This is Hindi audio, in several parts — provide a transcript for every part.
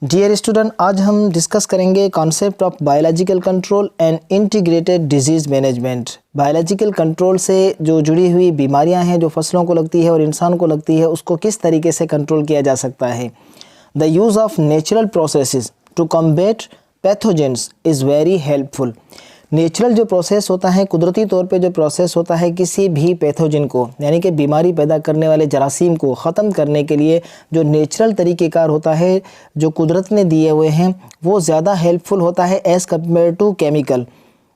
डियर स्टूडेंट, आज हम डिस्कस करेंगे concept of biological control and integrated disease management. Biological control से जो जुड़ी हुई बीमारियां हैं जो फसलों को लगती है और इंसान को लगती है, उसको किस तरीके से कंट्रोल किया जा सकता है। The use of natural processes to combat pathogens is very helpful. Natural जो प्रोसेस होता है, कुदरती तौर पे जो प्रोसेस होता है, किसी भी पैथोजन को यानी कि बीमारी पैदा करने वाले जरासीम को ख़त्म करने के लिए जो नेचुरल तरीक़ेकार होता है, जो कुदरत ने दिए हुए हैं, वो ज़्यादा हेल्पफुल होता है एज़ कम्पेयर टू केमिकल।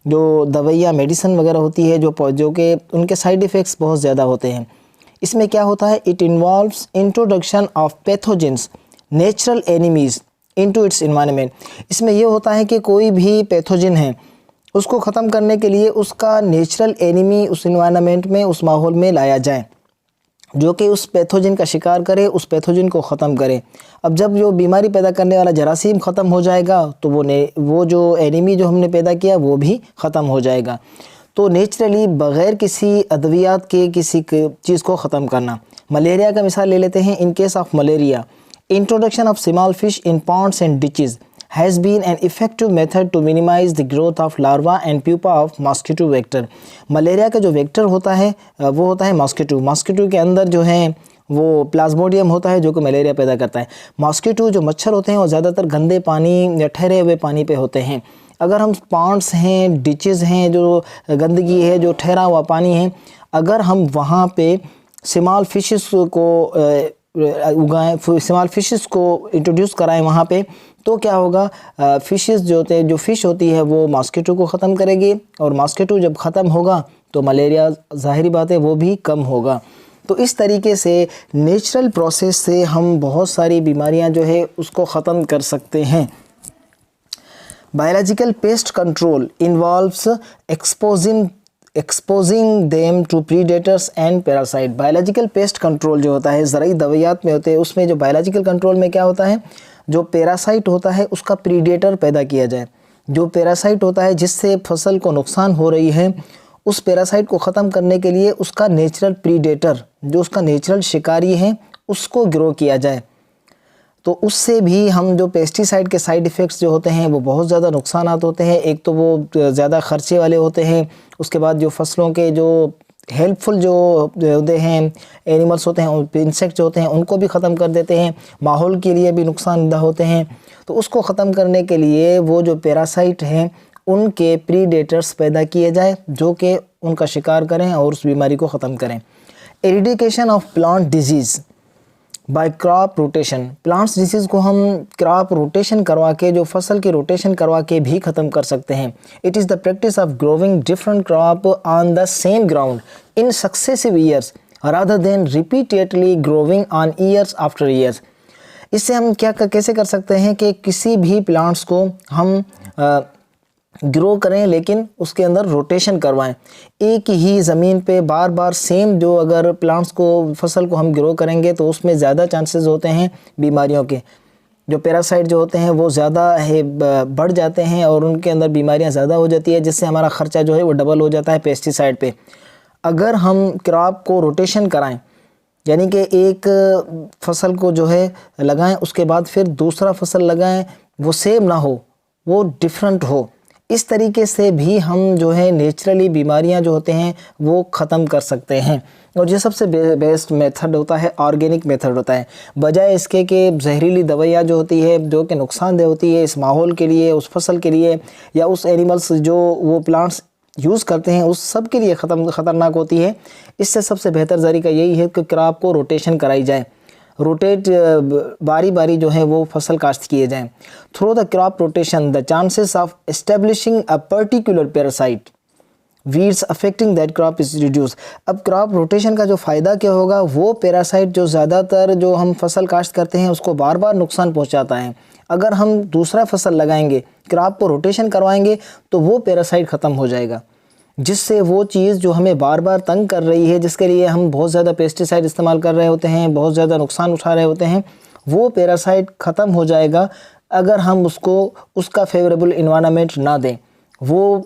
जो दवाइयाँ मेडिसिन वगैरह होती है जो कि उनके साइड इफ़ेक्ट्स बहुत ज़्यादा होते हैं। इसमें क्या होता है, it involves introduction of pathogens natural enemies into its environment. इसमें यह होता है कि कोई भी पैथोजन है उसको ख़त्म करने के लिए उसका नेचुरल एनिमी उस इन्वायरमेंट में, उस माहौल में लाया जाए जो कि उस पैथोजन का शिकार करे, उस पैथोजन को ख़त्म करे। अब जब जो बीमारी पैदा करने वाला जरासीम ख़त्म हो जाएगा तो वो जो एनिमी जो हमने पैदा किया वो भी ख़त्म हो जाएगा। तो नेचुरली बग़ैर किसी अद्वियात के किसी चीज़ को ख़त्म करना। मलेरिया का मिसाल ले लेते हैं। In case of malaria, introduction of small fish in ponds and ditches has been an effective method to minimize the growth of larva and pupa of mosquito vector। Malaria का जो वेक्टर होता है वो होता है मॉस्किटो। मॉस्किटो के अंदर जो है वो प्लाज्मोडियम होता है जो कि मलेरिया पैदा करता है। मॉस्किटो जो मच्छर होते हैं वो ज़्यादातर गंदे पानी या ठहरे हुए पानी पे होते हैं। अगर हम पॉन्ड्स हैं, डिचेज़ हैं, जो गंदगी है, जो ठहरा हुआ पानी है, अगर हम वहाँ पे स्मॉल फिशेस को उगाएं, स्मॉल फिशेस को इंट्रोड्यूस कराएं वहाँ पे, तो क्या होगा, फिशेस जो होते हैं, जो फ़िश होती है वो मॉस्किटो को ख़त्म करेगी और मॉस्किटो जब ख़त्म होगा तो मलेरिया ज़ाहिरी बात है वो भी कम होगा। तो इस तरीके से नेचुरल प्रोसेस से हम बहुत सारी बीमारियां जो है उसको ख़त्म कर सकते हैं। Biological pest control involves exposing them to predators and parasite. Biological pest control जो होता है ज़राई दवाइयात में होते हैं, उसमें जो बायोलॉजिकल कंट्रोल में क्या होता है, जो पैरासाइट होता है उसका प्रीडेटर पैदा किया जाए। जो पैरासाइट होता है जिससे फसल को नुकसान हो रही है, उस पैरासाइट को ख़त्म करने के लिए उसका नेचुरल प्रीडेटर, जो उसका नेचुरल शिकारी है, उसको ग्रो किया जाए। तो उससे भी हम जो पेस्टिसाइड के साइड इफ़ेक्ट्स जो होते हैं वो बहुत ज़्यादा नुकसानात होते हैं। एक तो वो ज़्यादा ख़र्चे वाले होते हैं, उसके बाद जो फसलों के जो हेल्पफुल जो होते हैं एनिमल्स होते हैं, इंसेक्ट जो होते हैं, उनको भी ख़त्म कर देते हैं, माहौल के लिए भी नुकसानदेह होते हैं। तो उसको ख़त्म करने के लिए वो जो पैरासाइट हैं उनके प्रीडेटर्स पैदा किए जाए जो कि उनका शिकार करें और उस बीमारी को ख़त्म करें। Eradication of plant disease by crop rotation. Plants disease को हम क्रॉप रोटेशन करवा के, जो फसल की रोटेशन करवा के भी ख़त्म कर सकते हैं। It is the practice of growing different crop on the same ground in successive years rather than repeatedly growing on years after years. इससे हम कैसे कर सकते हैं कि किसी भी प्लांट्स को हम ग्रो करें लेकिन उसके अंदर रोटेशन करवाएं। एक ही ज़मीन पे बार बार सेम जो अगर प्लांट्स को, फसल को हम ग्रो करेंगे तो उसमें ज़्यादा चांसेस होते हैं बीमारियों के। जो पैरासाइट जो होते हैं वो ज़्यादा बढ़ जाते हैं और उनके अंदर बीमारियां ज़्यादा हो जाती है, जिससे हमारा ख़र्चा जो है वो डबल हो जाता है पेस्टिसाइड पे। अगर हम क्रॉप को रोटेशन कराएं, यानी कि एक फसल को जो है लगाएं, उसके बाद फिर दूसरा फसल लगाएं, वो सेम ना हो, वो डिफरेंट हो, इस तरीके से भी हम जो है नेचुरली बीमारियां जो होते हैं वो ख़त्म कर सकते हैं। और ये सबसे बेस्ट मेथड होता है ऑर्गेनिक मेथड होता है, बजाय इसके कि जहरीली दवाइयाँ जो होती है जो कि नुकसानदेह होती है इस माहौल के लिए, उस फसल के लिए या उस एनिमल्स जो वो प्लांट्स यूज़ करते हैं उस सब के लिए ख़तरनाक होती है। इससे सबसे बेहतर तरीका यही है कि क्रॉप को रोटेशन कराई जाए, रोटेट बारी बारी जो है वो फसल काश्त किए जाएं। Through the crop rotation the chances of establishing a particular parasite weeds affecting that crop is reduce. अब क्रॉप रोटेशन का जो फ़ायदा क्या होगा, वो पैरासाइट जो ज़्यादातर जो हम फसल काश्त करते हैं उसको बार बार नुकसान पहुंचाता है। अगर हम दूसरा फसल लगाएंगे, क्रॉप को रोटेशन करवाएंगे तो वो पैरासाइट ख़त्म हो जाएगा, जिससे वो चीज़ जो हमें बार बार तंग कर रही है, जिसके लिए हम बहुत ज़्यादा पेस्टिसाइड इस्तेमाल कर रहे होते हैं, बहुत ज़्यादा नुकसान उठा रहे होते हैं, वो पैरासाइट ख़त्म हो जाएगा अगर हम उसको उसका फेवरेबल इन्वायरमेंट ना दें। वो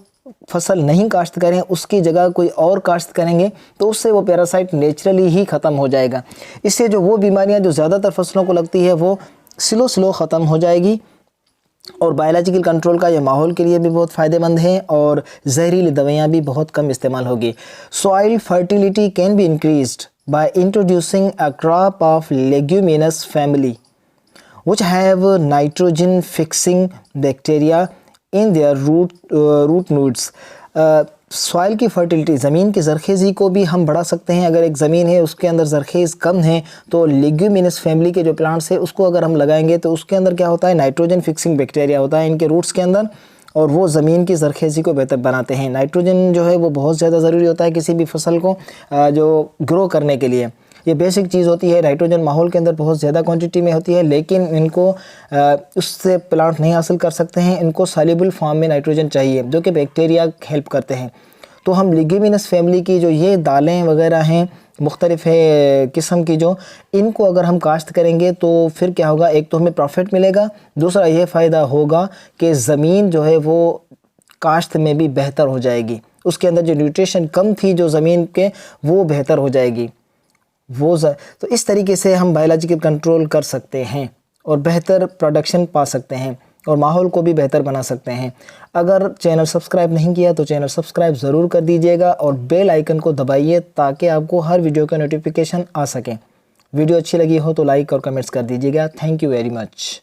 फसल नहीं काश्त करें, उसकी जगह कोई और काश्त करेंगे तो उससे वो पैरासाइट नेचुरली ही ख़त्म हो जाएगा। इससे जो वो बीमारियां जो ज़्यादातर फसलों को लगती है वो स्लो ख़त्म हो जाएगी। और बायोलॉजिकल कंट्रोल का ये माहौल के लिए भी बहुत फ़ायदेमंद है और जहरीली दवाइयाँ भी बहुत कम इस्तेमाल होगी। Soil fertility can be increased by introducing a crop of leguminous family which have nitrogen fixing bacteria in their root nodes। Soil की फर्टिलिटी, ज़मीन की ज़रखेज़ी को भी हम बढ़ा सकते हैं। अगर एक ज़मीन है उसके अंदर ज़रखेज़ कम है तो लेग्यूमिनस फैमिली के जो प्लांट्स है उसको अगर हम लगाएंगे तो उसके अंदर क्या होता है, नाइट्रोजन फिक्सिंग बैक्टीरिया होता है इनके रूट्स के अंदर, और वो ज़मीन की ज़रखेज़ी को बेहतर बनाते हैं। नाइट्रोजन जो है वो बहुत ज़्यादा ज़रूरी होता है किसी भी फसल को जो ग्रो करने के लिए। ये बेसिक चीज़ होती है। नाइट्रोजन माहौल के अंदर बहुत ज़्यादा क्वांटिटी में होती है, लेकिन इनको उससे प्लांट नहीं हासिल कर सकते हैं। इनको सॉल्युबल फॉर्म में नाइट्रोजन चाहिए जो कि बैक्टीरिया हेल्प करते हैं। तो हम लेग्यूमिनस फैमिली की जो ये दालें वगैरह हैं मुख्तलिफ किस्म की, जो इनको अगर हम काश्त करेंगे तो फिर क्या होगा, एक तो हमें प्रॉफिट मिलेगा, दूसरा ये फ़ायदा होगा कि ज़मीन जो है वो काश्त में भी बेहतर हो जाएगी। उसके अंदर जो न्यूट्रिशन कम थी जो ज़मीन के, वो बेहतर हो जाएगी। तो इस तरीके से हम बायोलॉजिकल कंट्रोल कर सकते हैं और बेहतर प्रोडक्शन पा सकते हैं और माहौल को भी बेहतर बना सकते हैं। अगर चैनल सब्सक्राइब नहीं किया तो चैनल सब्सक्राइब ज़रूर कर दीजिएगा और बेल आइकन को दबाइए ताकि आपको हर वीडियो का नोटिफिकेशन आ सके। वीडियो अच्छी लगी हो तो लाइक और कमेंट्स कर दीजिएगा। Thank you very much.